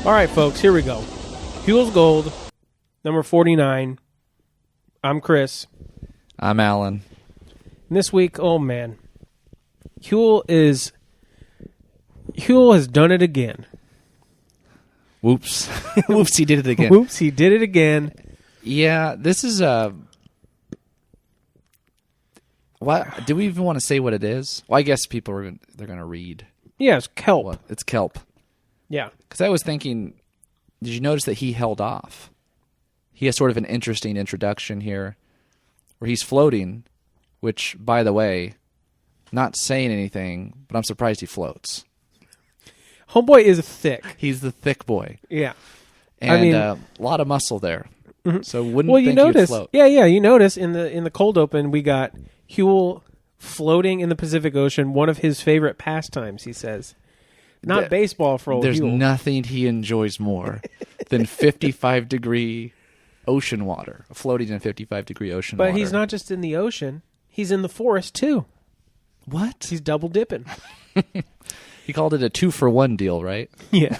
All right, folks, here we go. Huell's Gold, number 49. I'm Chris. I'm Alan. And this week, oh man, Huell has done it again. Whoops. Whoops, he did it again. Whoops, he did it again. Yeah, this is what do we even want to say what it is? Well, I guess people they're going to read. Yeah, it's kelp. What? It's kelp. Yeah. Because I was thinking, did you notice that he held off? He has sort of an interesting introduction here where he's floating, which, by the way, not saying anything, but I'm surprised he floats. Homeboy is thick. He's the thick boy. Yeah. And I mean, a lot of muscle there. Mm-hmm. So wouldn't well, you think notice, he'd float. Yeah, you notice in the cold open, we got Huell floating in the Pacific Ocean, one of his favorite pastimes, he says. Not baseball for old There's Huell. nothing he enjoys more than 55-degree ocean water, floating in 55-degree ocean water. But he's not just in the ocean. He's in the forest, too. What? He's double dipping. He called it a 2-for-1 deal, right? Yeah.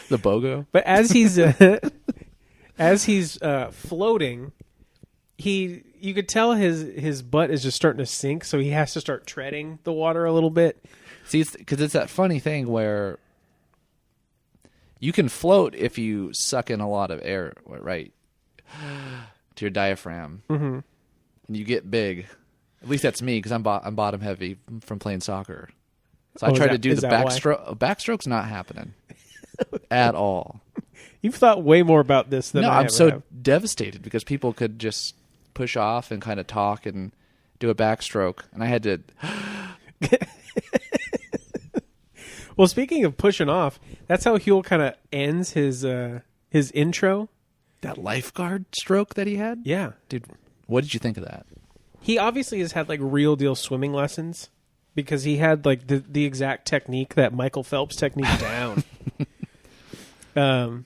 The BOGO? But as he's floating, you could tell his butt is just starting to sink, so he has to start treading the water a little bit. See, because it's that funny thing where you can float if you suck in a lot of air, right, to your diaphragm, mm-hmm. and you get big. At least that's me, because I'm bottom heavy from playing soccer. So I try to do the backstroke. Backstroke's not happening at all. You've thought way more about this than I I'm so have. devastated because people could just push off and kind of talk and do a backstroke, and I had to. Well, speaking of pushing off, that's how Huell kind of ends his intro. That lifeguard stroke that he had? Yeah, dude. What did you think of that? He obviously has had like real deal swimming lessons because he had like the exact technique, that Michael Phelps technique down. I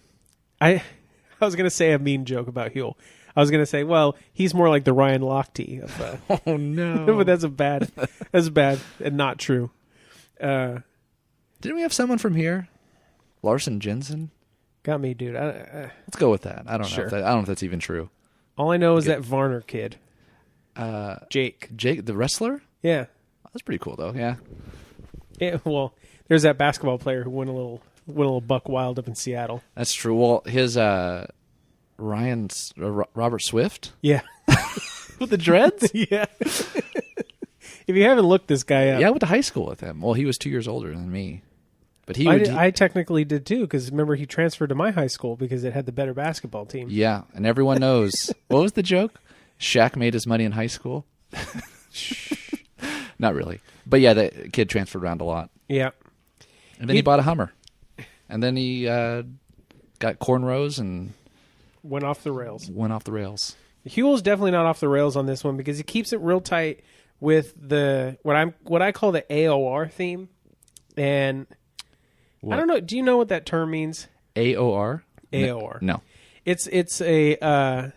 was gonna say a mean joke about Huell. I was gonna say, well, he's more like the Ryan Lochte of. Oh no! But that's bad and not true. Didn't we have someone from here? Larson Jensen? Got me, dude. Let's go with that. I don't know. I don't know if that's even true. All I know is that Varner kid. Jake, the wrestler? Yeah. That's pretty cool, though. Yeah. Well, there's that basketball player who went a little buck wild up in Seattle. That's true. Well, his Robert Swift? Yeah. With the dreads? Yeah. If you haven't looked this guy up. Yeah, I went to high school with him. Well, he was 2 years older than me. But I technically did too, because remember he transferred to my high school because it had the better basketball team. Yeah, and everyone knows. What was the joke? Shaq made his money in high school? Not really. But yeah, the kid transferred around a lot. Yeah. And then he bought a Hummer. And then he got cornrows and... Went off the rails. Huell's definitely not off the rails on this one because he keeps it real tight with what I call the AOR theme. And... What? I don't know. Do you know what that term means? AOR? AOR. No. It's a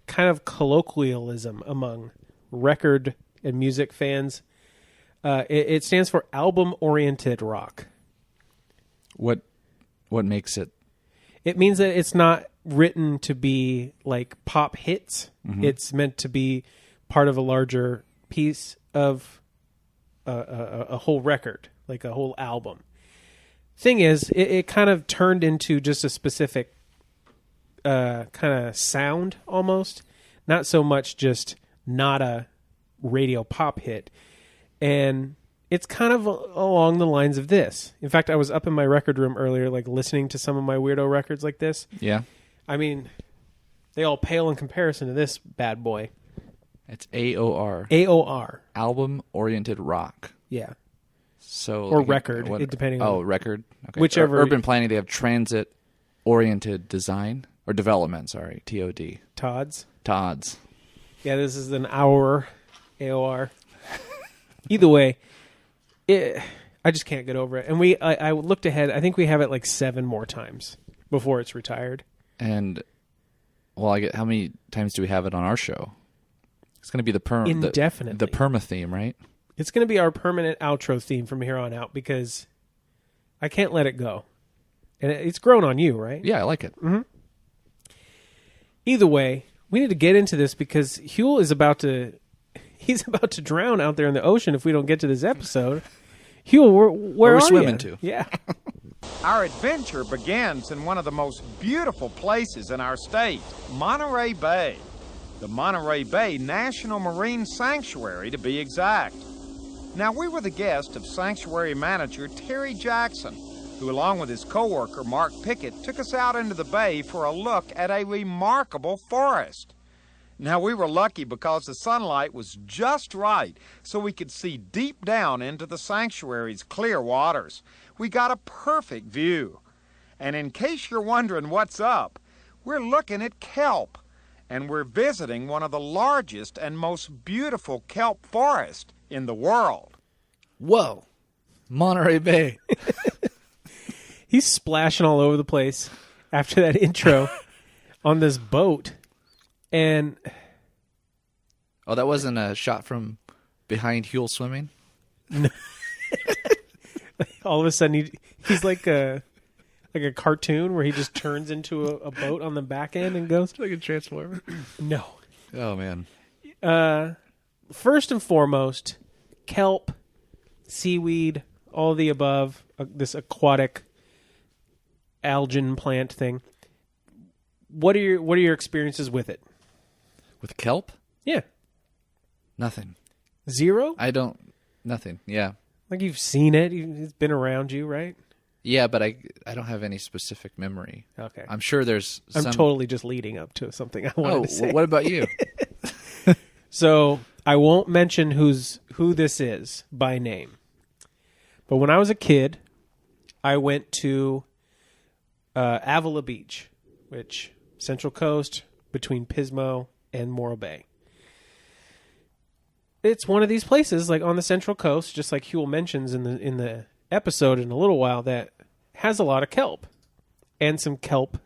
kind of colloquialism among record and music fans. It stands for album-oriented rock. What makes it? It means that it's not written to be like pop hits. Mm-hmm. It's meant to be part of a larger piece of a whole record, like a whole album. Thing is, it kind of turned into just a specific kind of sound almost. Not so much just not a radio pop hit. And it's kind of along the lines of this. In fact, I was up in my record room earlier, like listening to some of my weirdo records like this. Yeah. I mean, they all pale in comparison to this bad boy. It's AOR. AOR. Album-oriented rock. Yeah. So or record, depending on... Oh, record? Okay. Whichever... Urban planning, they have transit-oriented design, or development, sorry, TOD. TODs. Yeah, this is an hour AOR. Either way, I just can't get over it. And I looked ahead. I think we have it like 7 more times before it's retired. And, well, how many times do we have it on our show? It's going to be indefinitely. The perma theme, right? It's going to be our permanent outro theme from here on out because I can't let it go. And it's grown on you, right? Yeah, I like it. Mm-hmm. Either way, we need to get into this because Huell is about to drown out there in the ocean if we don't get to this episode. Huell, where are we swimming to? Yeah. Our adventure begins in one of the most beautiful places in our state, Monterey Bay. The Monterey Bay National Marine Sanctuary, to be exact. Now, we were the guest of sanctuary manager Terry Jackson, who, along with his co-worker Mark Pickett, took us out into the bay for a look at a remarkable forest. Now, we were lucky because the sunlight was just right, so we could see deep down into the sanctuary's clear waters. We got a perfect view. And in case you're wondering what's up, we're looking at kelp, and we're visiting one of the largest and most beautiful kelp forests in the world. Whoa. Monterey Bay. He's splashing all over the place after that intro on this boat. And oh, that wasn't a shot from behind Huell swimming? No. All of a sudden, he's like a cartoon where he just turns into a boat on the back end and goes like a transformer. No. Oh man. First and foremost, kelp, seaweed, all the above. This aquatic algae plant thing. What are your experiences with it? With kelp? Yeah. Nothing. Zero? Nothing. Yeah. Like you've seen it. It's been around you, right? Yeah, but I don't have any specific memory. Okay. I'm sure there's I'm totally just leading up to something I wanted to say. What about you? So I won't mention who this is by name. But when I was a kid, I went to Avila Beach, which Central Coast between Pismo and Morro Bay. It's one of these places, like on the Central Coast, just like Huell mentions in the episode in a little while, that has a lot of kelp and some kelp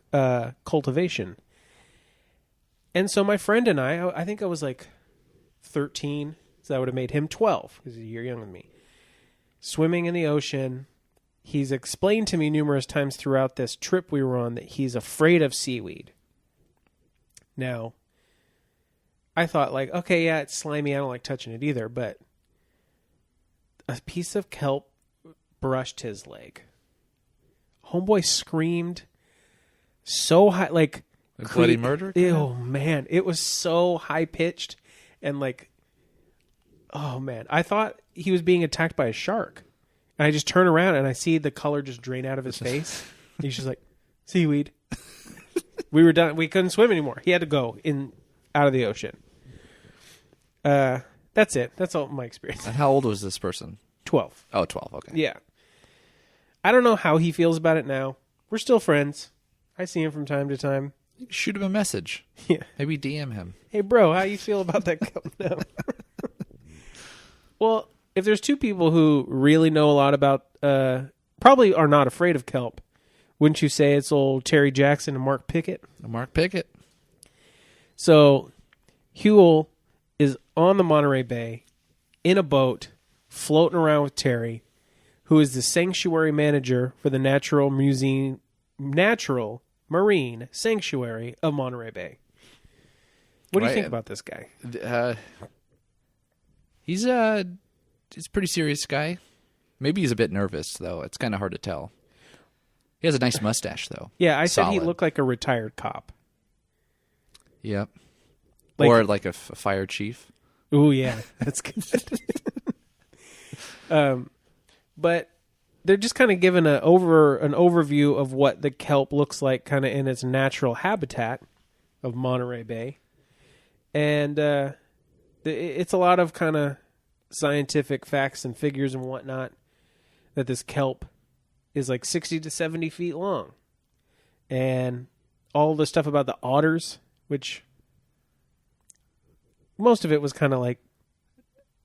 cultivation. And so my friend and I think I was like 13, so that would have made him 12, because he's a year younger than me, swimming in the ocean. He's explained to me numerous times throughout this trip we were on that he's afraid of seaweed. Now, I thought, like, okay, yeah, it's slimy. I don't like touching it either. But a piece of kelp brushed his leg. Homeboy screamed so high, like bloody murder? Oh, man. It was so high-pitched. And, like, oh, man. I thought he was being attacked by a shark. And I just turn around and I see the color just drain out of his face. He's just like, seaweed. We were done. We couldn't swim anymore. He had to go out of the ocean. That's it. That's all my experience. And how old was this person? 12. Oh, 12. Okay. Yeah. I don't know how he feels about it now. We're still friends. I see him from time to time. Shoot him a message. Yeah. Maybe DM him. Hey, bro, how you feel about that? No. Well, if there's two people who really know a lot about, probably are not afraid of kelp, wouldn't you say it's old Terry Jackson and Mark Pickett? Mark Pickett. So, Huell is on the Monterey Bay in a boat floating around with Terry, who is the sanctuary manager for the Natural Marine Sanctuary of Monterey Bay. What do you think about this guy? He's a pretty serious guy. Maybe he's a bit nervous, though. It's kind of hard to tell. He has a nice mustache, though. Yeah, I said he looked like a retired cop. Yep. Or like a fire chief. Ooh, yeah. That's good. But they're just kind of giving an overview of what the kelp looks like kind of in its natural habitat of Monterey Bay. And it's a lot of kind of scientific facts and figures and whatnot that this kelp is like 60 to 70 feet long. And all the stuff about the otters, which most of it was kind of like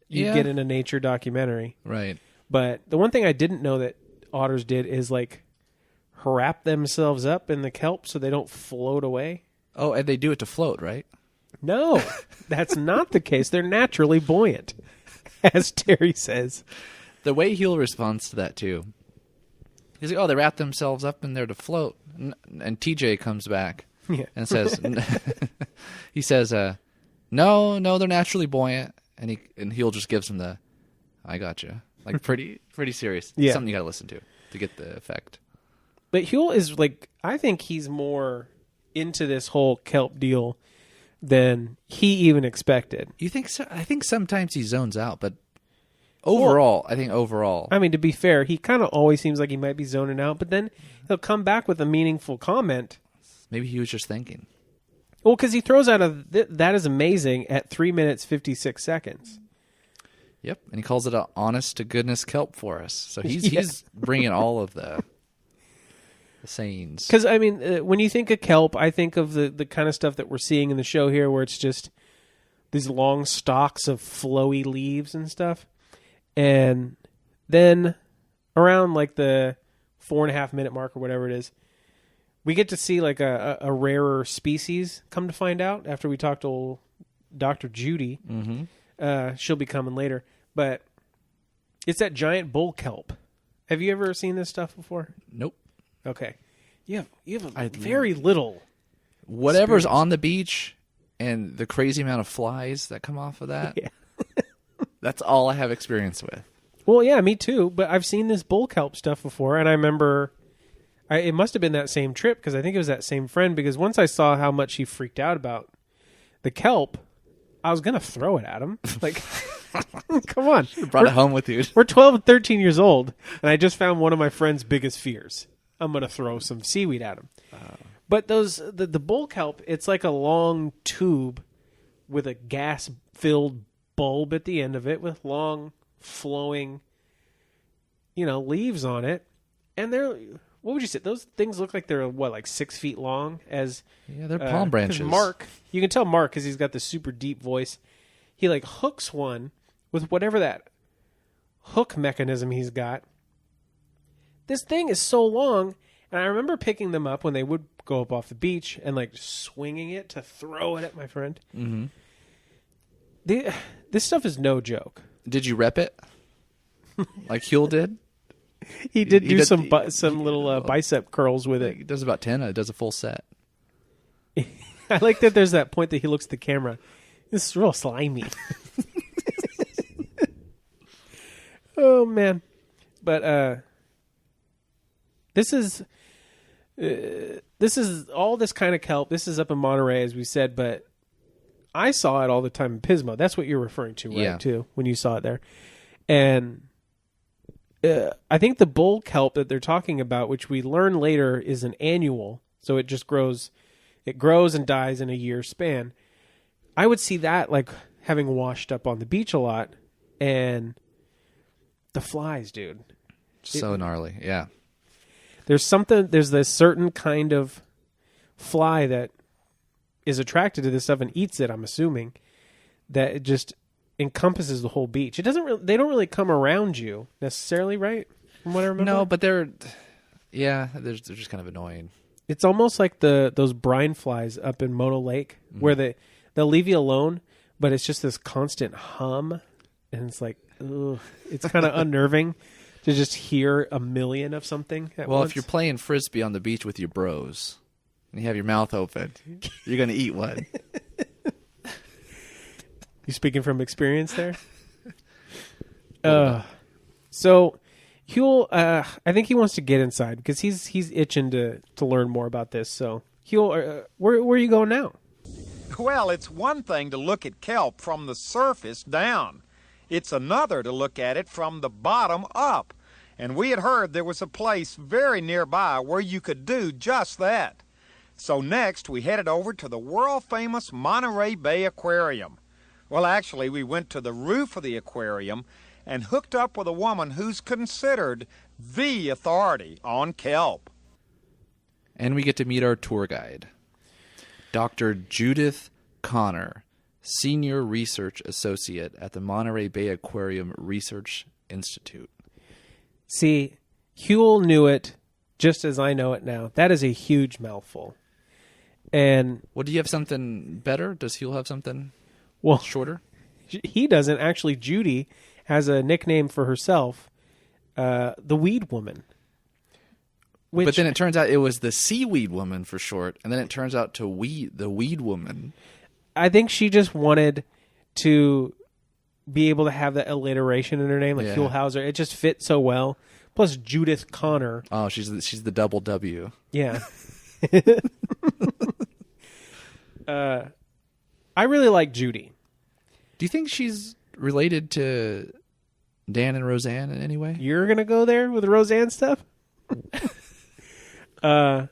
you get in a nature documentary. Right. But the one thing I didn't know that otters did is like wrap themselves up in the kelp so they don't float away. Oh, and they do it to float, right? No, that's not the case. They're naturally buoyant, as Terry says. The way Huell responds to that, too, He's like, oh, they wrap themselves up in there to float. And TJ comes back and says, he says, no, they're naturally buoyant. And Huell just gives him the, I gotcha. Like pretty serious. Yeah. Something you got to listen to get the effect. But Huell is like, I think he's more into this whole kelp deal than he even expected. You think so? I think sometimes he zones out, but overall, I think overall. I mean, to be fair, he kind of always seems like he might be zoning out, but then he'll come back with a meaningful comment. Maybe he was just thinking. Well, because he throws out that is amazing at 3 minutes, 56 seconds. Yep, and he calls it an honest-to-goodness kelp for us. So he's bringing all of the sayings. Because, I mean, when you think of kelp, I think of the kind of stuff that we're seeing in the show here where it's just these long stalks of flowy leaves and stuff. And then around like the 4.5 minute mark or whatever it is, we get to see like a rarer species, come to find out after we talk to Dr. Judy. Mm-hmm. She'll be coming later. But it's that giant bull kelp. Have you ever seen this stuff before? Nope. Okay. You have a very little. Whatever's on the beach and the crazy amount of flies that come off of that. Yeah. That's all I have experience with. Well, yeah, me too. But I've seen this bull kelp stuff before, and I remember it must have been that same trip because I think it was that same friend. Because once I saw how much he freaked out about the kelp, I was gonna throw it at him. Like, come on, Brought it home with you. We're 12 and 13 years old, and I just found one of my friend's biggest fears. I'm gonna throw some seaweed at him. But the bull kelp, it's like a long tube with a gas-filled bulb at the end of it with long flowing leaves on it, and they're, what would you say, those things look like they're like 6 feet long? They're palm branches. You can tell Mark because he's got the super deep voice, he like hooks one with whatever that hook mechanism he's got. This thing is so long, and I remember picking them up when they would go up off the beach and like swinging it to throw it at my friend. Mm-hmm. This stuff is no joke. Did you rep it? Like Huell did? He did some little bicep curls with it. He does about 10. It does a full set. I like that there's that point that he looks at the camera. This is real slimy. Oh, man. But this is all this kind of kelp. This is up in Monterey, as we said, but I saw it all the time in Pismo. That's what you're referring to, right? Yeah. Too, when you saw it there. And I think the bull kelp that they're talking about, which we learn later is an annual, so it just grows. It grows and dies in a year span. I would see that like having washed up on the beach a lot, and the flies, dude. So gnarly, yeah. There's this certain kind of fly that is attracted to this stuff and eats it, I'm assuming, that it just encompasses the whole beach. They don't really come around you necessarily, right? From what I remember. No, but they're just kind of annoying. It's almost like those brine flies up in Mono Lake, where they'll leave you alone, but it's just this constant hum, and it's like, ugh, it's kind of unnerving to just hear a million of something at once. If you're playing Frisbee on the beach with your bros, and you have your mouth open, you're going to eat one. You speaking from experience there? So Huell, I think he wants to get inside because he's itching to learn more about this. So Huell, where are you going now? Well, it's one thing to look at kelp from the surface down. It's another to look at it from the bottom up. And we had heard there was a place very nearby where you could do just that. So next, we headed over to the world-famous Monterey Bay Aquarium. Well, actually, we went to the roof of the aquarium and hooked up with a woman who's considered the authority on kelp. And we get to meet our tour guide, Dr. Judith Connor, Senior Research Associate at the Monterey Bay Aquarium Research Institute. See, Huell knew it just as I know it now. That is a huge mouthful. And well, do you have something better? Does Huell have something shorter? He doesn't. Actually, Judy has a nickname for herself, the Weed Woman. But then it turns out it was the seaweed woman for short, and then it turns out to the weed woman. I think she just wanted to be able to have that alliteration in her name, like Huell. It just fit so well. Plus Judith Connor. Oh, she's the double W. Yeah. I really like Judy. Do you think she's related to Dan and Roseanne in any way? You're gonna go there with the Roseanne stuff? There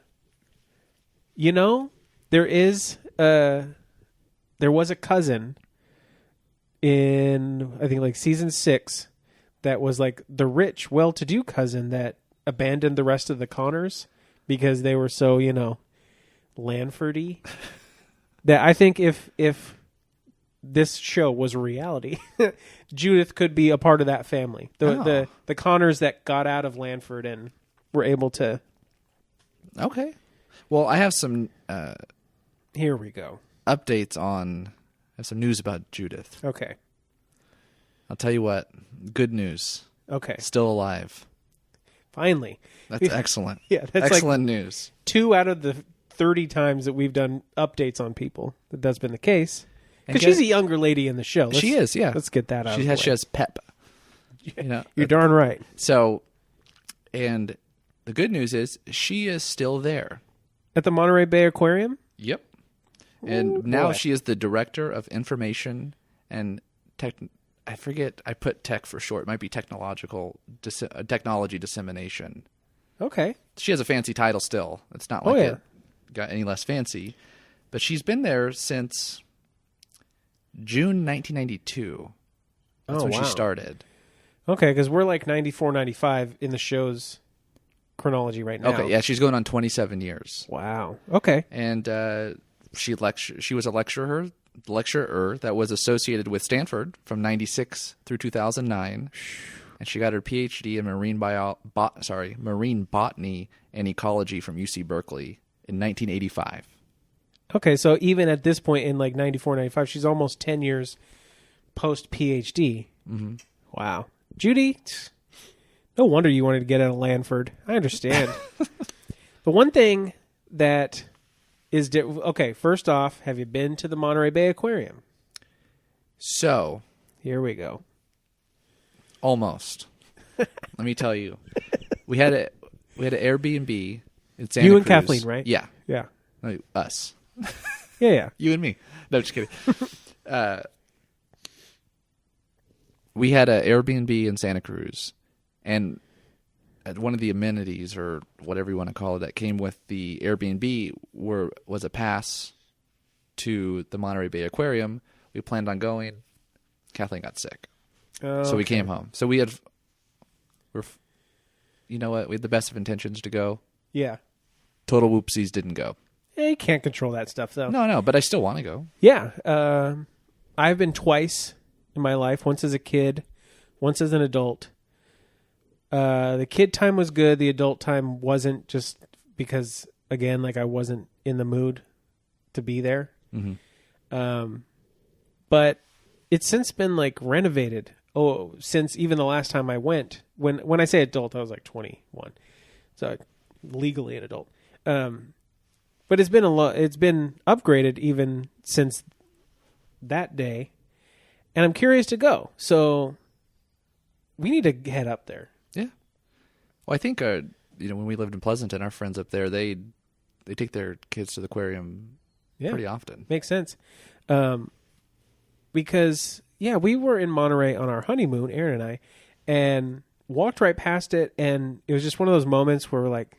was a cousin in, I think, like season 6 that was like the rich, well-to-do cousin that abandoned the rest of the Connors because they were so, Lanford-y. That I think if this show was a reality, Judith could be a part of that family. The Connors that got out of Lanford and were able to. Okay. Well, I have some. Here we go. Updates on. I have some news about Judith. Okay. I'll tell you what. Good news. Okay. Still alive. Finally. That's excellent. Yeah, that's excellent news. 2 out of the 30 times that we've done updates on people that's been the case. Because she's a younger lady in the show. She is, yeah. Let's get that out. She has pep. You're darn right. So, and the good news is she is still there. At the Monterey Bay Aquarium? Yep. And now she is the director of information and I forget. I put tech for short. It might be technology dissemination. Okay. She has a fancy title still. It's not like it got any less fancy. But she's been there since June 1992. That's when she started. Okay, because we're like 94, 95 in the show's chronology right now. Okay, yeah, she's going on 27 years. Wow. Okay. And she was a lecturer that was associated with Stanford from 96 through 2009. And she got her PhD in marine botany and ecology from UC Berkeley in 1985. Okay, so even at this point in like 94, 95, she's almost 10 years post-PhD. Mm-hmm. Wow. Judy, no wonder you wanted to get out of Lanford. I understand. The one thing that is... okay, first off, have you been to the Monterey Bay Aquarium? So... here we go. Almost. Let me tell you. We had an Airbnb in Santa Cruz. You and Kathleen, right? Yeah. Yeah. No, us. Yeah. You and me. No, just kidding. We had an Airbnb in Santa Cruz, and one of the amenities, or whatever you want to call it, that came with the Airbnb was a pass to the Monterey Bay Aquarium. We planned on going. Kathleen got sick. So we came home. So we had the best of intentions to go. Yeah. Total whoopsies, didn't go. Yeah, you can't control that stuff, though. No, but I still want to go. Yeah. I've been twice in my life, once as a kid, once as an adult. The kid time was good. The adult time wasn't, just because, again, like I wasn't in the mood to be there. Mm-hmm. But it's since been like renovated. Oh, since even the last time I went. When I say adult, I was like 21, so legally an adult. But it's been it's been upgraded even since that day, and I'm curious to go. So we need to head up there. Yeah. Well, I think when we lived in Pleasanton, our friends up there, they take their kids to the aquarium pretty often. Makes sense. Because we were in Monterey on our honeymoon, Aaron and I, and walked right past it, and it was just one of those moments where we're like,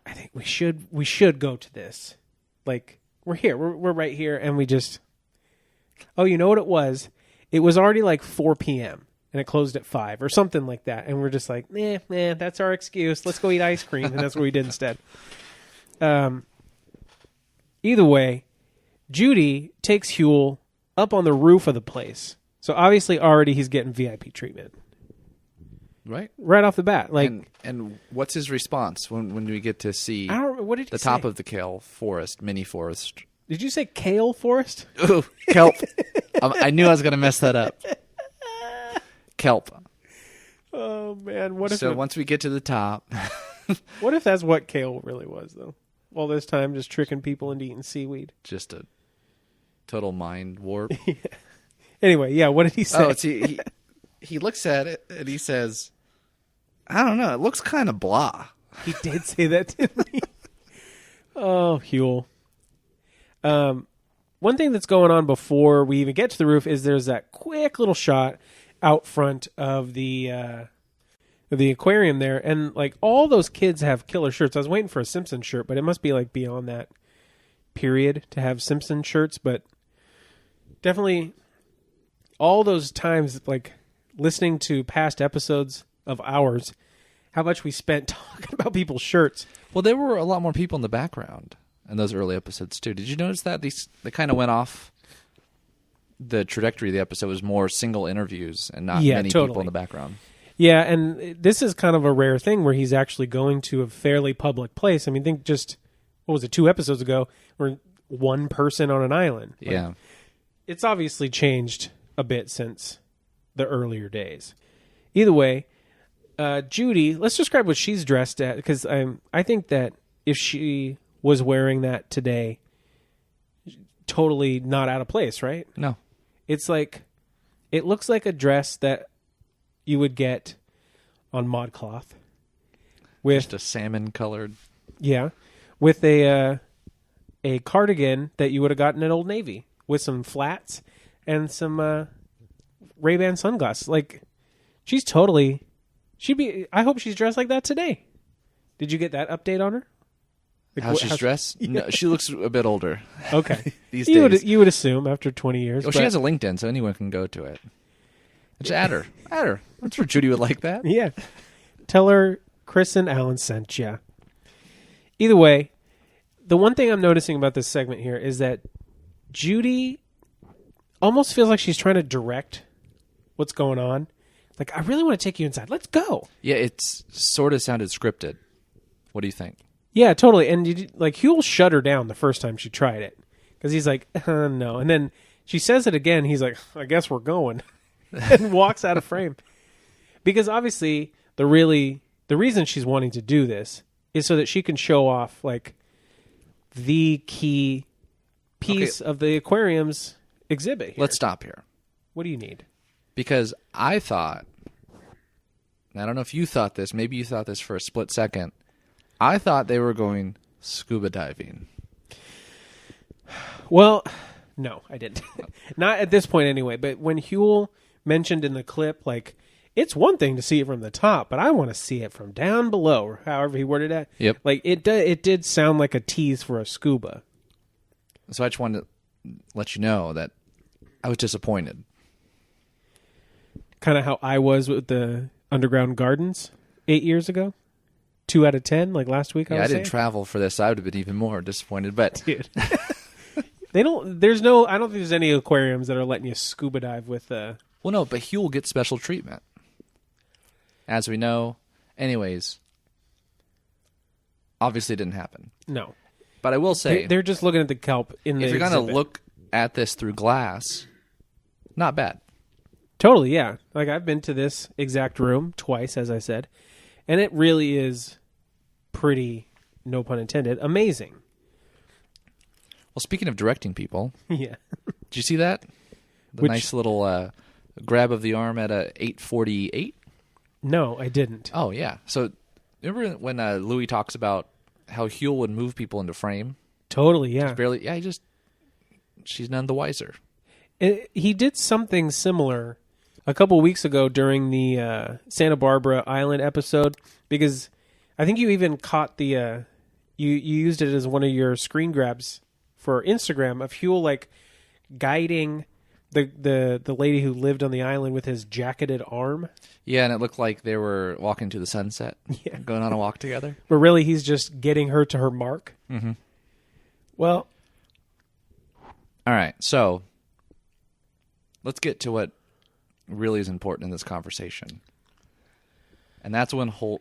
I think we should go to this. Like, we're here, we're right here, and we just, you know what it was? It was already like 4 p.m. and it closed at 5 or something like that, and we're just like, nah, that's our excuse. Let's go eat ice cream, and that's what we did instead. Either way, Judy takes Huell up on the roof of the place. So obviously already he's getting VIP treatment. Right off the bat. Like, and what's his response when we get to see what did he the say? top of the kale forest, mini forest? Did you say kale forest? Ooh, kelp. I knew I was going to mess that up. Kelp. Oh man, once we get to the top, What if that's what kale really was, though? All this time just tricking people into eating seaweed. Just a total mind warp. Anyway, yeah, what did he say? Oh, he looks at it and he says, I don't know, it looks kind of blah. He did say that to me. Oh, Huell. One thing that's going on before we even get to the roof is there's that quick little shot out front of the aquarium there, and like all those kids have killer shirts. I was waiting for a Simpson shirt, but it must be like beyond that period to have Simpson shirts. But definitely all those times, like listening to past episodes of ours, how much we spent talking about people's shirts. Well, there were a lot more people in the background in those early episodes too. Did you notice that? They kind of went off. The trajectory of the episode was more single interviews and not many people in the background. Yeah, and this is kind of a rare thing where he's actually going to a fairly public place. I mean, think just, what was it, 2 episodes ago, where one person on an island. Like, yeah. It's obviously changed a bit since the earlier days. Either way, Judy, let's describe what she's dressed at, because I think that if she was wearing that today, totally not out of place, right? No. It's like, it looks like a dress that you would get on ModCloth. With just a salmon colored. Yeah. With a cardigan that you would have gotten at Old Navy with some flats and some Ray-Ban sunglasses. Like, I hope she's dressed like that today. Did you get that update on her? Like, how she's dressed? Yeah. No, she looks a bit older. Okay. These days. You would assume after 20 years. Well, she has a LinkedIn, so anyone can go to it. Just add her. Add her. I'm sure Judy would like that. Yeah. Tell her Chris and Alan sent you. Either way, the one thing I'm noticing about this segment here is that Judy almost feels like she's trying to direct what's going on. Like, I really want to take you inside. Let's go. Yeah, it's sort of sounded scripted. What do you think? Yeah, totally. And Huell shut her down the first time she tried it. Because he's like, no. And then she says it again. He's like, I guess we're going. And walks out of frame. Because obviously, the reason she's wanting to do this is so that she can show off, like, the key piece of the aquarium's exhibit here. Let's stop here. What do you need? Because I thought, and I don't know if you thought this, maybe you thought this for a split second, I thought they were going scuba diving. Well, no, I didn't. Not at this point anyway, but when Huell mentioned in the clip, like, it's one thing to see it from the top, but I want to see it from down below, or however he worded it. Yep. Like, it did sound like a tease for a scuba. So I just wanted to let you know that I was disappointed. Kind of how I was with the underground gardens 8 years ago. 2 out of 10, like last week. I didn't travel for this. I would have been even more disappointed. But dude, I don't think there's any aquariums that are letting you scuba dive with. Well, no, but Huell gets special treatment, as we know. Anyways, obviously it didn't happen. No, but I will say they're just looking at the kelp in the. If you're going to look at this through glass, not bad. Totally, yeah. Like, I've been to this exact room twice, as I said, and it really is pretty, no pun intended, amazing. Well, speaking of directing people, yeah, did you see that? Nice little grab of the arm at a 8:48. No, I didn't. Oh yeah. So remember when Louis talks about how Huell would move people into frame? Totally, yeah. Just barely. Yeah, she's none the wiser. He did something similar a couple weeks ago during the Santa Barbara Island episode, because I think you even caught the you used it as one of your screen grabs for Instagram of Huell, like, guiding the lady who lived on the island with his jacketed arm. Yeah, and it looked like they were walking to the sunset, going on a walk together. But really, he's just getting her to her mark. Mm-hmm. Well, all right, so let's get to what really is important in this conversation. And that's when Huell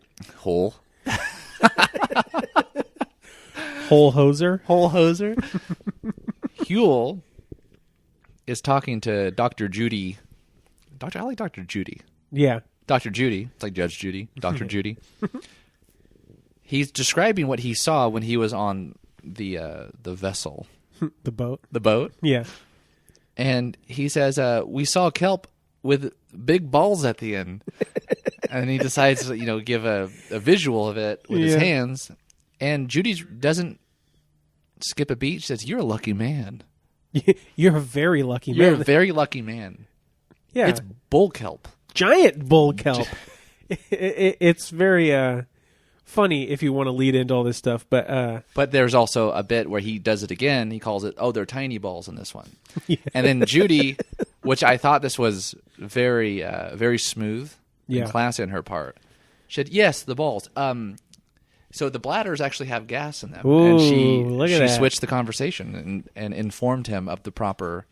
Huell is talking to Dr. Judy. I like Dr. Judy. Yeah. Dr. Judy. It's like Judge Judy. Dr. Judy. he's describing what he saw when he was on the vessel. The boat. The boat? Yeah. And he says, we saw kelp with big balls at the end. And he decides to, give a visual of it with his hands. And Judy doesn't skip a beat. She says, "You're a lucky man. You're a very lucky man. You're a very lucky man." Yeah. It's bull kelp. Giant bull kelp. It's very funny if you want to lead into all this stuff. But there's also a bit where he does it again. He calls it, they're tiny balls in this one. Yeah. And then Judy, which I thought this was very, very smooth and classy on her part, she said, "Yes, the balls. So the bladders actually have gas in them." Ooh, and she switched the conversation and informed him of the proper.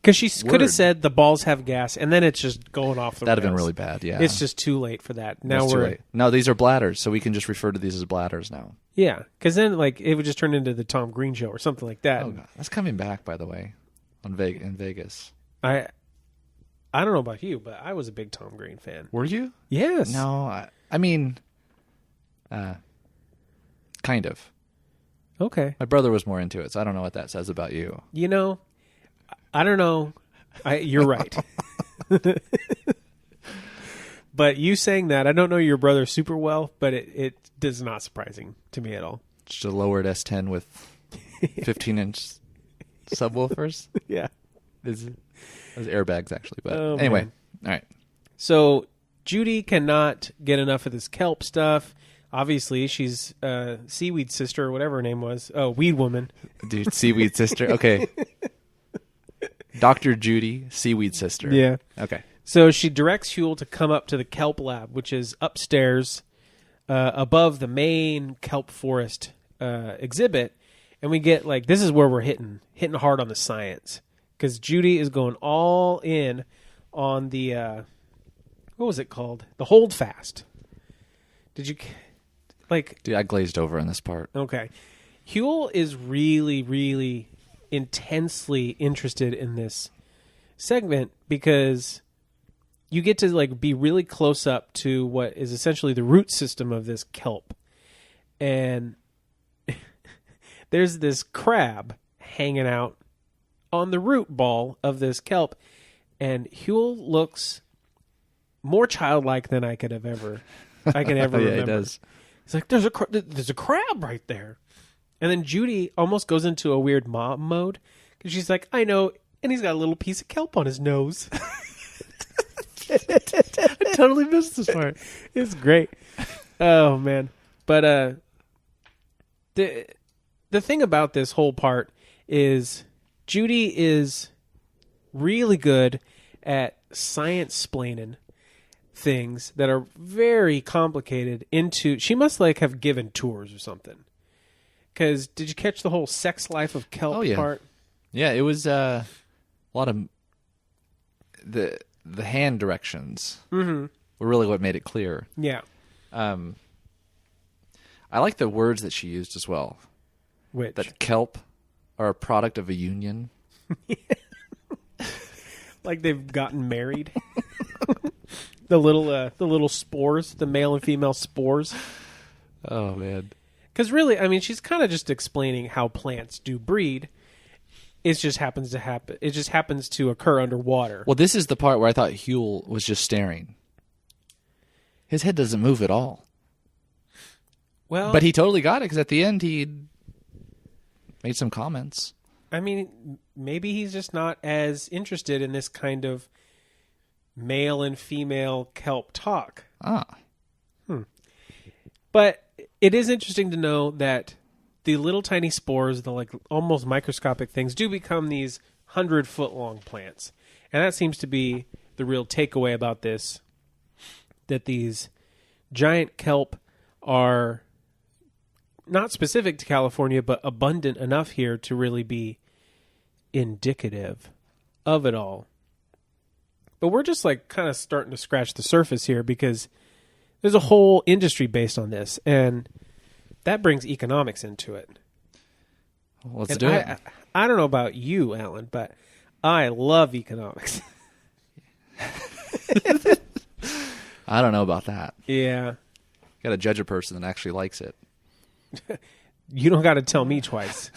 Because she could have said the balls have gas, and then it's just going off the That'd have rails. been really bad, yeah. It's just too late for that. Now That's too late. No, these are bladders, so we can just refer to these as bladders now. Yeah, because then it would just turn into the Tom Green show or something like that. Oh, God. That's coming back, by the way, in Vegas. I don't know about you, but I was a big Tom Green fan. Were you? Yes. No, I mean, kind of. Okay. My brother was more into it, so I don't know what that says about you. I don't know. You're right. But you saying that, I don't know your brother super well, but it is not surprising to me at all. Just a lowered S10 with 15-inch subwoofers. Yeah. Those airbags, actually. But Oh, anyway, man. all right. So Judy cannot get enough of this kelp stuff. Obviously, she's Seaweed Sister or whatever her name was. Oh, Weed Woman. Dude, Seaweed Sister. Okay. Dr. Judy, Seaweed Sister. Yeah. Okay. So she directs Huell to come up to the kelp lab, which is upstairs above the main kelp forest exhibit. And we get, this is where we're hitting hard on the science. Because Judy is going all in on the, what was it called? The hold fast. Did you, Dude, I glazed over on this part. Okay. Huell is really, really intensely interested in this segment because you get to be really close up to what is essentially the root system of this kelp. And there's this crab hanging out on the root ball of this kelp, and Huell looks more childlike than I could ever yeah, remember. He does. He's like, there's a crab right there. And then Judy almost goes into a weird mom mode because she's like, I know, and he's got a little piece of kelp on his nose. I totally missed this part. It's great. Oh, man. But the thing about this whole part is Judy is really good at science-splaining things that are very complicated into... She must have given tours or something. Because did you catch the whole sex life of kelp part? Yeah, it was a lot of the hand directions were really what made it clear. Yeah. I like the words that she used as well. Which? That kelp are a product of a union. Like they've gotten married. The little spores, the male and female spores. Oh, man. Because really, I mean, she's kind of just explaining how plants do breed. It just happens to happen. It just happens to occur underwater. Well, this is the part where I thought Huell was just staring. His head doesn't move at all. Well, but he totally got it because at the end he made some comments. I mean, maybe he's just not as interested in this kind of male and female kelp talk. But it is interesting to know that the little tiny spores, the almost microscopic things, do become these 100-foot-long plants. And that seems to be the real takeaway about this, that these giant kelp are not specific to California, but abundant enough here to really be indicative of it all. But we're just kind of starting to scratch the surface here because there's a whole industry based on this, and that brings economics into it. Let's do it. I don't know about you, Alan, but I love economics. I don't know about that. Yeah. Got to judge a person that actually likes it. You don't got to tell me twice.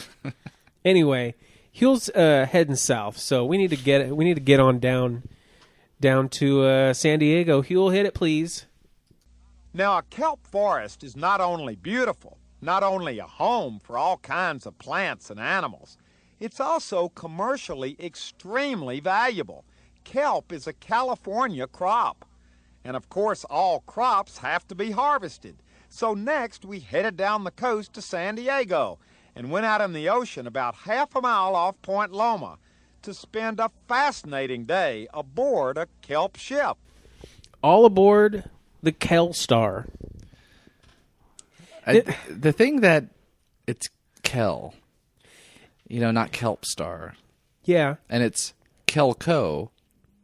Anyway, Huell's heading south, so we need to get on down to San Diego. Huell, hit it, please. Now, a kelp forest is not only beautiful, not only a home for all kinds of plants and animals, it's also commercially extremely valuable. Kelp is a California crop. And of course, all crops have to be harvested. So next, we headed down the coast to San Diego and went out in the ocean about half a mile off Point Loma to spend a fascinating day aboard a kelp ship. All aboard the Kelstar. The thing that it's Kel, not Kelp Star. Yeah. And it's Kelco,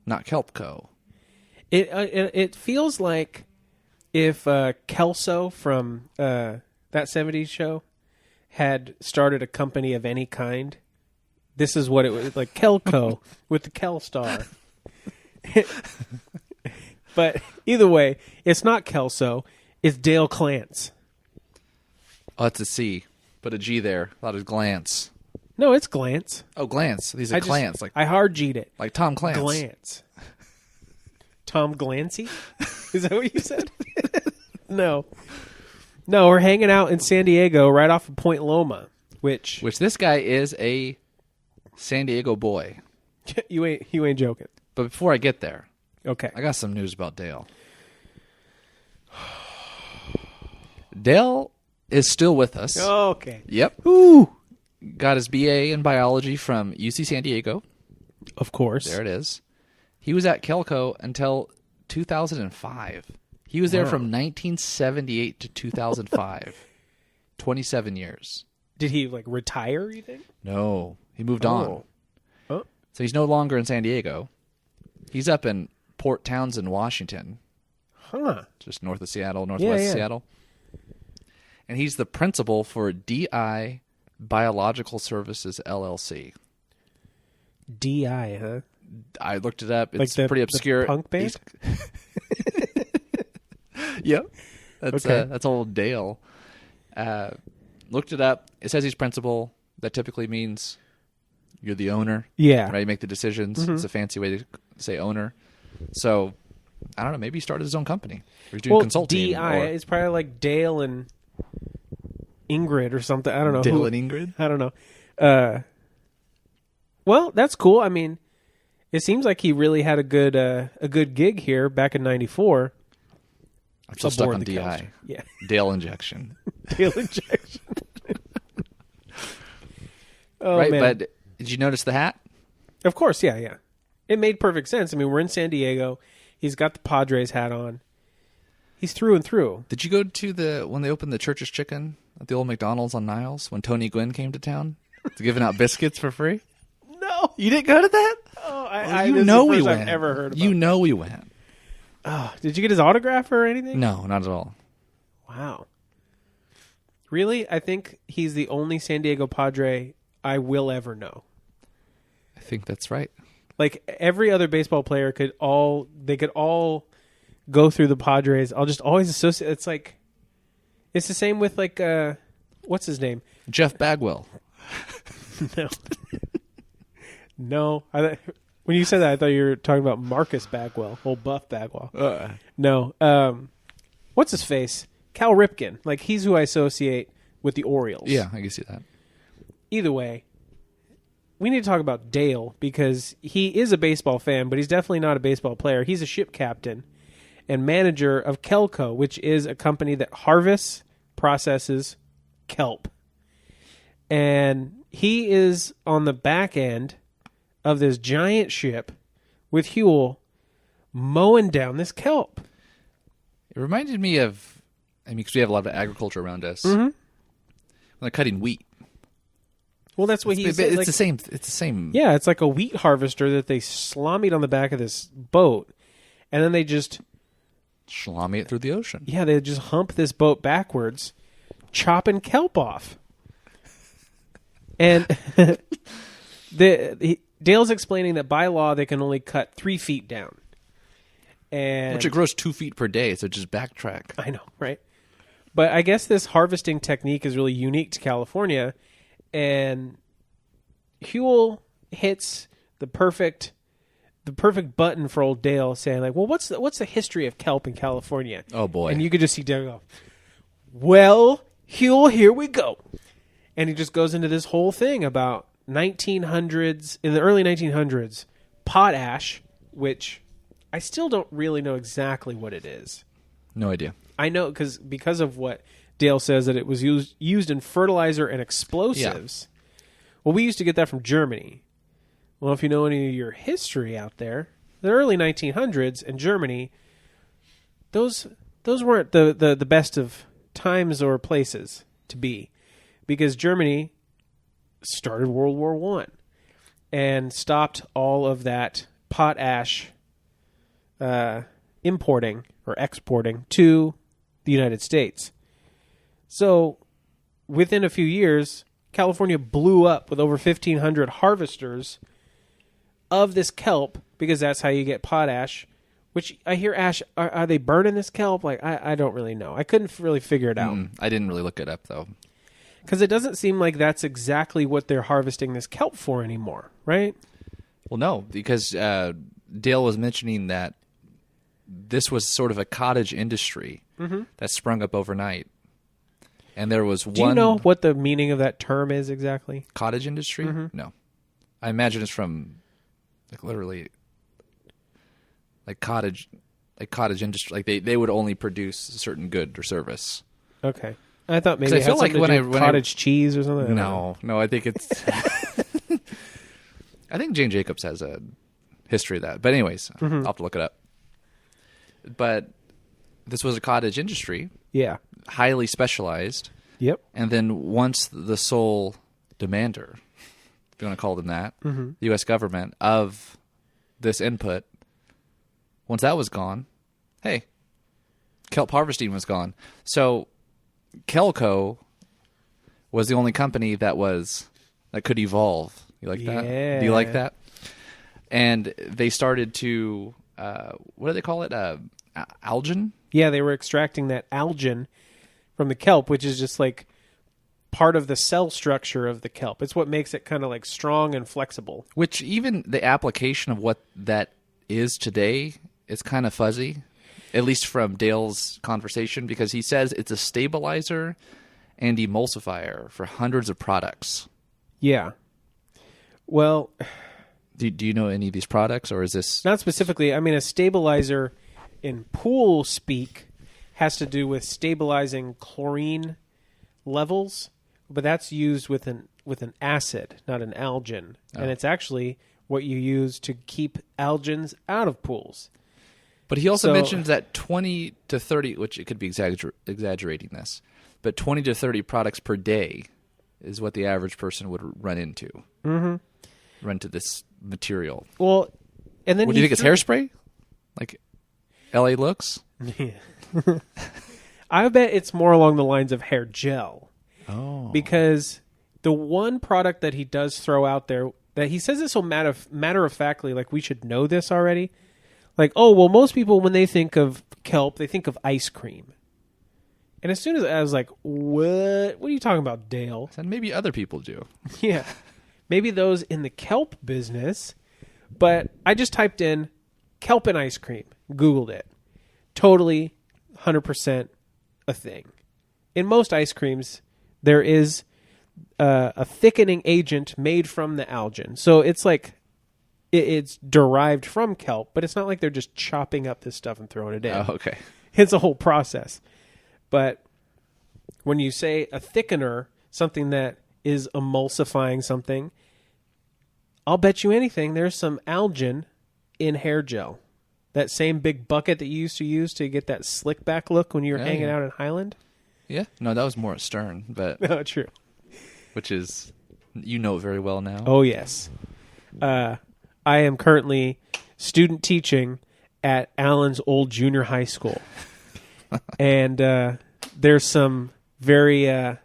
not Kelpco. It feels like if Kelso from that 70s show had started a company of any kind, this is what it was like. Kelco with the Kelstar. But either way, it's not Kelso. It's Dale Clance. Oh, it's a C. Put a G there. I thought it was Glance. No, it's Glance. Oh, Glance. These are Clance. I hard G'd it. Like Tom Clance. Glance. Tom Glancy? Is that what you said? No, we're hanging out in San Diego right off of Point Loma, which this guy is a San Diego boy. you ain't joking. But before I get there, okay, I got some news about Dale. Dale is still with us. Oh, okay. Yep. Ooh. Got his BA in biology from UC San Diego. Of course. There it is. He was at Kelco until 2005. He was there from 1978 to 2005. 27 years. Did he retire, you think? No. He moved on. Oh. So he's no longer in San Diego. He's up in Port Townsend, Washington. Huh. Just north of Seattle, northwest of Seattle. And he's the principal for DI Biological Services, LLC. DI, huh? I looked it up. It's pretty obscure. The punk band? Yep. That's old Dale. Looked it up. It says he's principal. That typically means you're the owner. Yeah. Right? You make the decisions. Mm-hmm. It's a fancy way to say owner. So, I don't know. Maybe he started his own company. Or he's doing consulting. DI. It's probably like Dale and Ingrid or something. I don't know. Dale and Ingrid? I don't know. Well, that's cool. I mean, it seems like he really had a good gig here back in '94. I'm still stuck on DI. Yeah. Dale injection. Dale injection. Oh, right, man. but did you notice the hat? Of course, yeah. It made perfect sense. I mean, we're in San Diego. He's got the Padres hat on. He's through and through. Did you go to when they opened the Church's Chicken at the old McDonald's on Niles when Tony Gwynn came to town? Giving out biscuits for free? No. You didn't go to that? Oh, you know we went. I've ever heard about. You know we went. Oh, did you get his autograph or anything? No, not at all. Wow. Really? I think he's the only San Diego Padre I will ever know. I think that's right. Like every other baseball player could all go through the Padres. I'll just always associate. It's the same with what's his name? Jeff Bagwell. No. No. When you said that, I thought you were talking about Marcus Bagwell, old Buff Bagwell. No. What's his face? Cal Ripken. Like, he's who I associate with the Orioles. Yeah, I can see that. Either way, we need to talk about Dale because he is a baseball fan, but he's definitely not a baseball player. He's a ship captain and manager of Kelco, which is a company that harvests, processes kelp. And he is on the back end of this giant ship with Huell mowing down this kelp. It reminded me of, because we have a lot of agriculture around us. Mm-hmm. When they're cutting wheat. Well, that's what it's the same. It's the same. Yeah, it's like a wheat harvester that they slamied on the back of this boat, and then they just salami it through the ocean. Yeah, they just hump this boat backwards, chopping kelp off. And Dale's explaining that by law they can only cut 3 feet down, and which it grows 2 feet per day. So just backtrack. I know, right? But I guess this harvesting technique is really unique to California, and Huell hits the perfect button for old Dale, saying like, "Well, what's the history of kelp in California?" Oh boy! And you could just see Dale go, "Well, Huell, here we go," and he just goes into this whole thing about 1900s, in the early 1900s, potash, which I still don't really know exactly what it is. No idea. I know because of what Dale says, that it was used in fertilizer and explosives. Yeah. Well, we used to get that from Germany. Well, if you know any of your history out there, the early 1900s in Germany, those weren't the best of times or places to be, because Germany started World War I and stopped all of that potash importing or exporting to the United States. So within a few years, California blew up with over 1,500 harvesters of this kelp, because that's how you get potash, which I hear, Ash, are they burning this kelp? Like, I don't really know. I couldn't really figure it out. I didn't really look it up, though. Because it doesn't seem like that's exactly what they're harvesting this kelp for anymore, right? Well, no, because Dale was mentioning that this was sort of a cottage industry that sprung up overnight. And there was Do you know what the meaning of that term is exactly? Cottage industry? No. I imagine it's from, like, literally, like cottage industry. Like they would only produce a certain good or service. Okay. I thought maybe it had something to do with cottage cheese or something. No, I think it's... I think Jane Jacobs has a history of that. But anyways, I'll have to look it up. But this was a cottage industry. Yeah. Highly specialized. Yep. And then once the sole demander, if you want to call them that, the U.S. government, of this input, once that was gone, hey, kelp harvesting was gone. So Kelco was the only company that could evolve. You like that? Do you like that? And they started to, what do they call it? Algin? Yeah, they were extracting that algin from the kelp, which is just like part of the cell structure of the kelp. It's what makes it kind of like strong and flexible. Which even the application of what that is today is kind of fuzzy, at least from Dale's conversation, because he says it's a stabilizer and emulsifier for hundreds of products. Yeah. Well, do you know any of these products, or is this... Not specifically. I mean, a stabilizer in pool speak has to do with stabilizing chlorine levels, but that's used with an acid, not an algin. Oh. And it's actually what you use to keep algins out of pools. But he also mentions that 20 to 30, which it could be exaggerating this, but 20 to 30 products per day is what the average person would run into. Run into this material. Well, and then what do you think? It's hairspray? Like LA looks? Yeah. I bet it's more along the lines of hair gel. Oh. Because the one product that he does throw out there, that he says this so matter-of-factly, like we should know this already. Like, oh, well, most people, when they think of kelp, they think of ice cream. And as soon as I was like, what? What are you talking about, Dale? And maybe other people do. Yeah. Maybe those in the kelp business. But I just typed in kelp and ice cream, Googled it. Totally 100% a thing. In most ice creams, there is a thickening agent made from the algin. So it's like it's derived from kelp, but it's not like they're just chopping up this stuff and throwing it in. Oh, okay. It's a whole process. But when you say a thickener, something that is emulsifying something, I'll bet you anything there's some algin in hair gel. That same big bucket that you used to use to get that slick back look when you were hanging out in Highland? Yeah. No, that was more at Stern, but... No, true. Which is... You know it very well now. Oh, yes. I am currently student teaching at Allen's old junior high school. And there's some very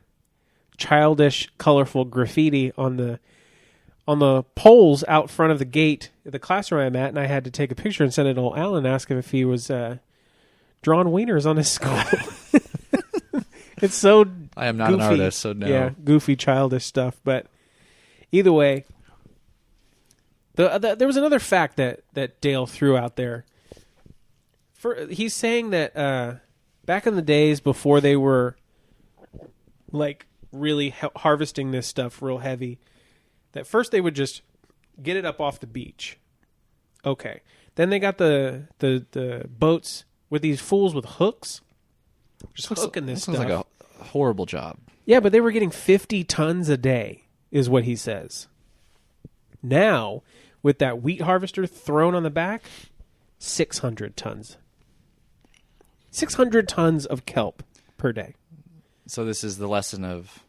childish, colorful graffiti on the poles out front of the gate at the classroom I'm at, and I had to take a picture and send it to old Alan and ask him if he was drawing wieners on his skull. It's so I am not goofy. an artist, so no. Yeah, goofy, childish stuff. But either way, there was another fact that Dale threw out there. He's saying that back in the days before they were like really harvesting this stuff real heavy, that first they would just get it up off the beach. Okay. Then they got the boats with these fools with hooks. Just hooking this stuff. Sounds like a horrible job. Yeah, but they were getting 50 tons a day, is what he says. Now, with that wheat harvester thrown on the back, 600 tons. 600 tons of kelp per day. So this is the lesson of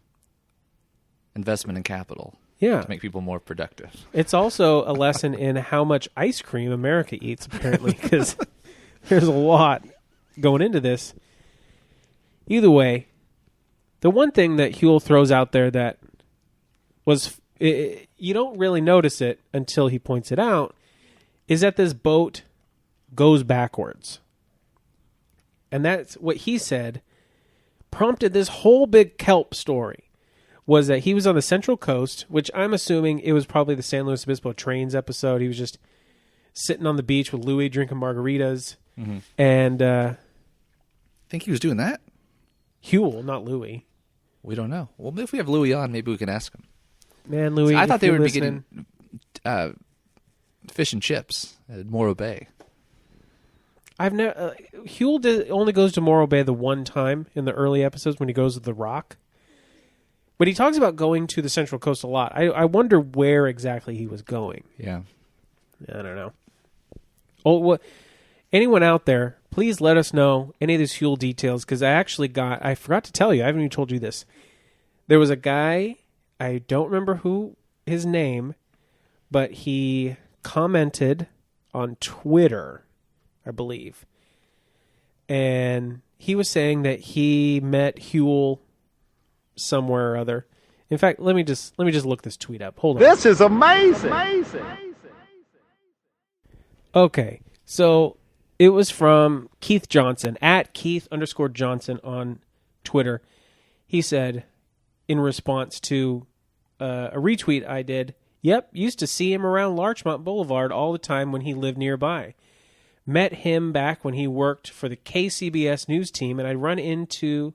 investment in capital. Yeah. To make people more productive. It's also a lesson in how much ice cream America eats, apparently, because there's a lot going into this. Either way, the one thing that Huell throws out there that was, you don't really notice it until he points it out, is that this boat goes backwards. And that's what he said prompted this whole big kelp story. Was that he was on the Central Coast, which I'm assuming it was probably the San Luis Obispo Trains episode. He was just sitting on the beach with Louis drinking margaritas. Mm-hmm. And think he was doing that? Huell, not Louis. We don't know. Well, if we have Louis on, maybe we can ask him. Man, Louis, I thought they would listening, be getting fish and chips at Morro Bay. I've never. Huell only goes to Morro Bay the one time in the early episodes when he goes to the Rock. But he talks about going to the Central Coast a lot. I wonder where exactly he was going. Yeah. I don't know. Oh, anyone out there, please let us know any of these Huell details, because I forgot to tell you, I haven't even told you this. There was a guy, I don't remember who his name, but he commented on Twitter, I believe. And he was saying that he met Huell somewhere or other. In fact, let me just look this tweet up. Hold on. This is amazing. Okay, so it was from Keith Johnson, at Keith_Johnson on Twitter. He said, in response to a retweet I did, "Yep, used to see him around Larchmont Boulevard all the time when he lived nearby. Met him back when he worked for the KCBS news team, and I'd run into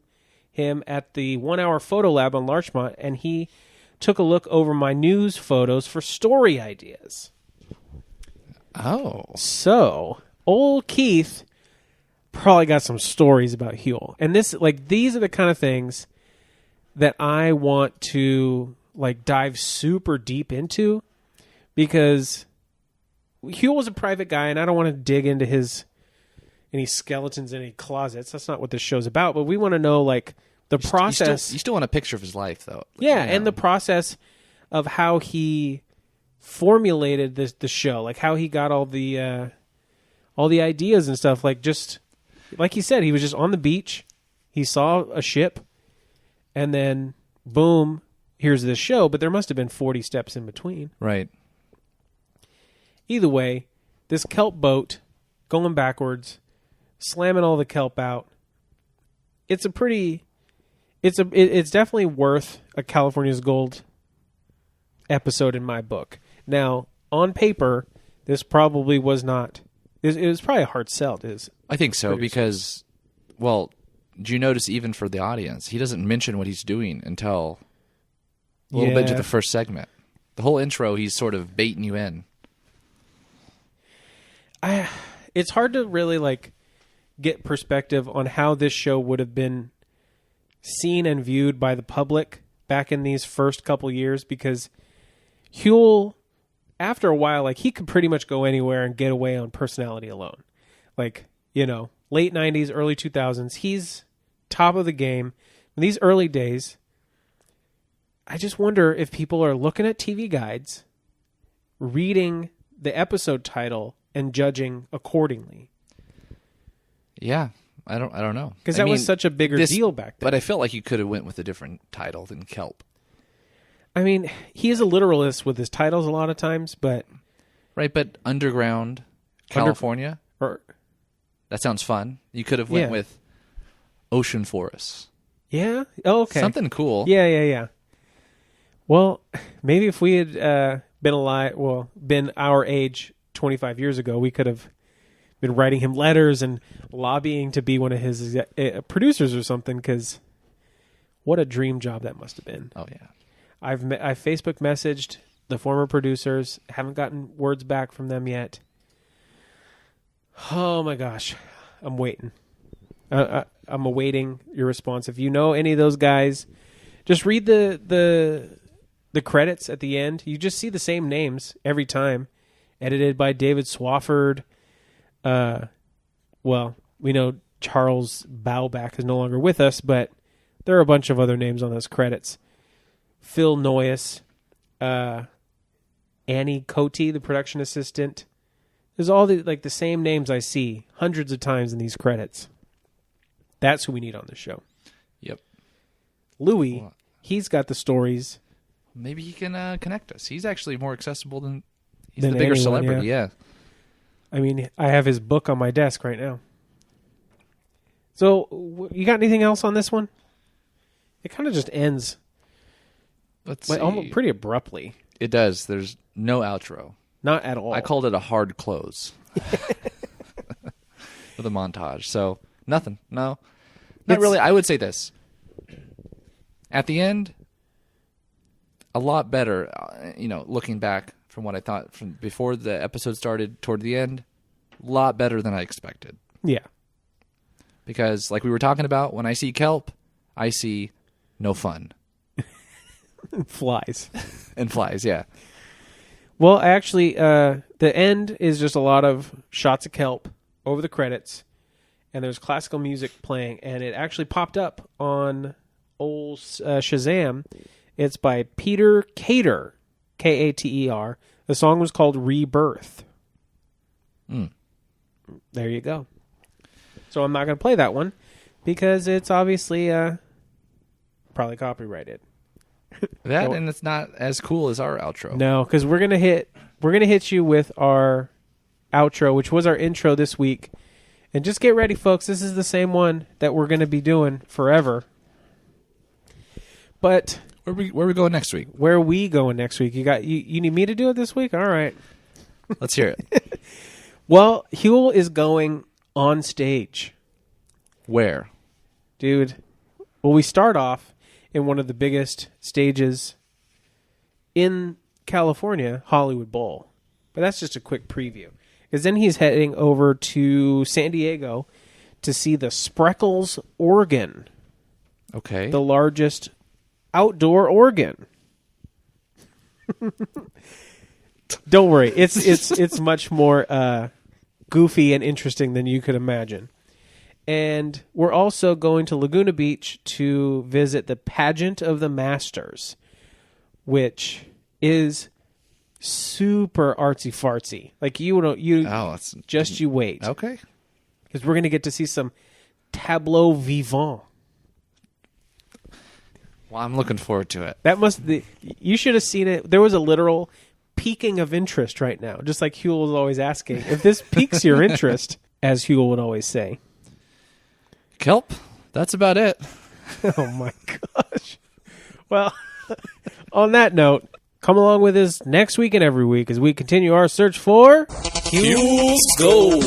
him at the 1 hour photo lab on Larchmont, and he took a look over my news photos for story ideas." Oh. So, old Keith probably got some stories about Huell. And these are the kind of things that I want to dive super deep into, because Huell was a private guy, and I don't want to dig into any skeletons in any closets. That's not what this show's about. But we want to know the process. You still want a picture of his life, though. Yeah, and the process of how he formulated the show, how he got all the ideas and stuff. Just like he said, he was just on the beach. He saw a ship, and then boom, here's this show. But there must have been 40 steps in between. Right. Either way, this kelp boat going backwards, slamming all the kelp out. It's definitely worth a California's Gold episode in my book. Now, on paper, this probably was not. It was probably a hard sell. I think so, because, well, do you notice even for the audience, he doesn't mention what he's doing until a little bit into the first segment. The whole intro, he's sort of baiting you in. It's hard to really get perspective on how this show would have been seen and viewed by the public back in these first couple years, because Huell, after a while, he could pretty much go anywhere and get away on personality alone. Late 90s, early 2000s, he's top of the game. In these early days, I just wonder if people are looking at TV guides, reading the episode title, and judging accordingly. Yeah, I don't know. Because that was such a bigger deal back then. But I felt like you could have went with a different title than Kelp. I mean, he is a literalist with his titles a lot of times, but... Right, but Underground California? Or that sounds fun. You could have went with Ocean Forests. Yeah? Oh, okay. Something cool. Yeah. Well, maybe if we had been our age 25 years ago, we could have been writing him letters and lobbying to be one of his producers or something, because what a dream job that must have been. Oh, yeah. I've Facebook messaged the former producers. Haven't gotten words back from them yet. Oh, my gosh. I'm waiting. I'm awaiting your response. If you know any of those guys, just read the credits at the end. You just see the same names every time. Edited by David Swafford. Well, we know Charles Bauback is no longer with us, but there are a bunch of other names on those credits. Phil Noyes, Annie Cote, the production assistant. There's all the same names I see hundreds of times in these credits. That's who we need on the show. Yep. Louis, he's got the stories. Maybe he can connect us. He's actually more accessible than the bigger anyone, celebrity. Yeah. I mean, I have his book on my desk right now. So, you got anything else on this one? It kind of just ends almost pretty abruptly. It does. There's no outro. Not at all. I called it a hard close. With a montage. So, nothing. No. Not really. I would say this. At the end, a lot better, looking back from what I thought from before the episode started toward the end, a lot better than I expected. Yeah. Because, like we were talking about, when I see kelp, I see no fun. Flies. And flies, yeah. Well, actually, the end is just a lot of shots of kelp over the credits, and there's classical music playing, and it actually popped up on old Shazam. It's by Peter Cater, Kater. The song was called Rebirth. There you go. So I'm not going to play that one because it's obviously probably copyrighted. And it's not as cool as our outro. No, because we're gonna hit you with our outro, which was our intro this week. And just get ready, folks. This is the same one that we're going to be doing forever. But where we going next week? Where are we going next week? You need me to do it this week? All right. Let's hear it. Well, Huell is going on stage. Where? Dude, well, we start off in one of the biggest stages in California, Hollywood Bowl. But that's just a quick preview. Because then he's heading over to San Diego to see the Spreckles organ. Okay. The largest outdoor organ. Don't worry. It's much more goofy and interesting than you could imagine. And we're also going to Laguna Beach to visit the Pageant of the Masters, which is super artsy-fartsy. Like, you wait. Okay. Because we're going to get to see some tableau vivant. Well, I'm looking forward to it. You should have seen it. There was a literal peaking of interest right now, just like Huell was always asking. If this piques your interest, as Huell would always say. Kelp, that's about it. Oh, my gosh. Well, on that note, come along with us next week and every week as we continue our search for Huell's Gold.